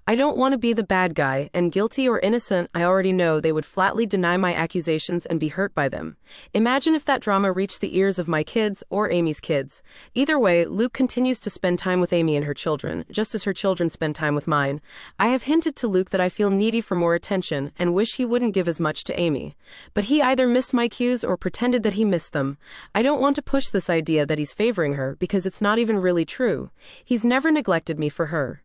I don't want to be the bad guy, and guilty or innocent, I already know they would flatly deny my accusations and be hurt by them. Imagine if that drama reached the ears of my kids or Amy's kids. Either way, Luke continues to spend time with Amy and her children, just as her children spend time with mine. I have hinted to Luke that I feel needy for more attention and wish he wouldn't give as much to Amy. But he either missed my cues or pretended that he missed them. I don't want to push this idea that he's favoring her because it's not even really true. He's never neglected me for her.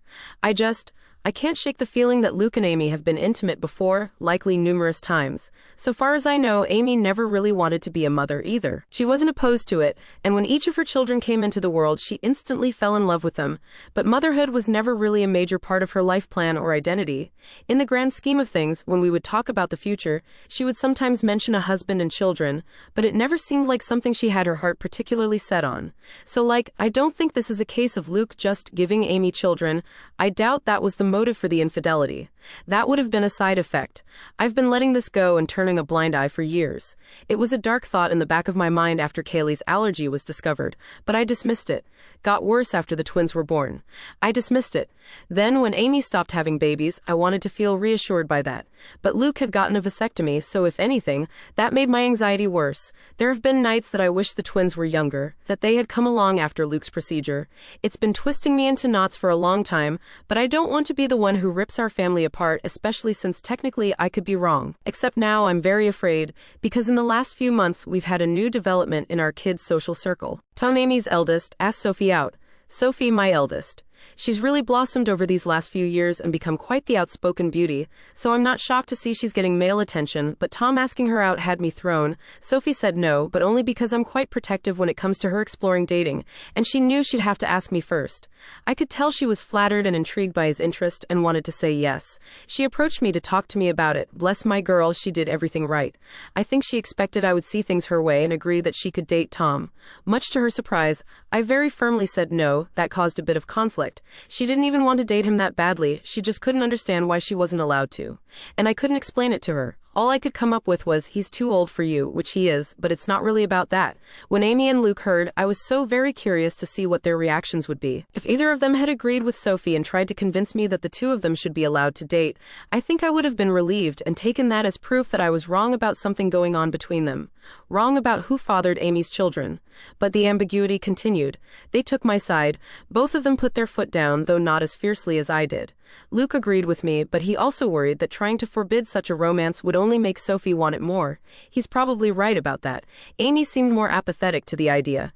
I can't shake the feeling that Luke and Amy have been intimate before, likely numerous times. So far as I know, Amy never really wanted to be a mother either. She wasn't opposed to it, and when each of her children came into the world, she instantly fell in love with them. But motherhood was never really a major part of her life plan or identity. In the grand scheme of things, when we would talk about the future, she would sometimes mention a husband and children, but it never seemed like something she had her heart particularly set on. So I don't think this is a case of Luke just giving Amy children. I doubt that was the motive for the infidelity. That would have been a side effect. I've been letting this go and turning a blind eye for years. It was a dark thought in the back of my mind after Kaylee's allergy was discovered, but I dismissed it. Got worse after the twins were born. I dismissed it. Then when Amy stopped having babies, I wanted to feel reassured by that. But Luke had gotten a vasectomy, so if anything, that made my anxiety worse. There have been nights that I wish the twins were younger, that they had come along after Luke's procedure. It's been twisting me into knots for a long time, but I don't want to be the one who rips our family apart, especially since technically I could be wrong. Except now I'm very afraid, because in the last few months we've had a new development in our kids' social circle. Tom, Amy's eldest, asked Sophie out. Sophie, my eldest. She's really blossomed over these last few years and become quite the outspoken beauty, so I'm not shocked to see she's getting male attention, but Tom asking her out had me thrown. Sophie said no, but only because I'm quite protective when it comes to her exploring dating, and she knew she'd have to ask me first. I could tell she was flattered and intrigued by his interest and wanted to say yes. She approached me to talk to me about it. Bless my girl, she did everything right. I think she expected I would see things her way and agree that she could date Tom. Much to her surprise, I very firmly said no. That caused a bit of conflict. She didn't even want to date him that badly, she just couldn't understand why she wasn't allowed to. And I couldn't explain it to her. All I could come up with was, he's too old for you, which he is, but it's not really about that. When Amy and Luke heard, I was so very curious to see what their reactions would be. If either of them had agreed with Sophie and tried to convince me that the two of them should be allowed to date, I think I would have been relieved and taken that as proof that I was wrong about something going on between them. Wrong about who fathered Amy's children. But the ambiguity continued. They took my side. Both of them put their foot down, though not as fiercely as I did. Luke agreed with me, but he also worried that trying to forbid such a romance would only make Sophie want it more. He's probably right about that. Amy seemed more apathetic to the idea.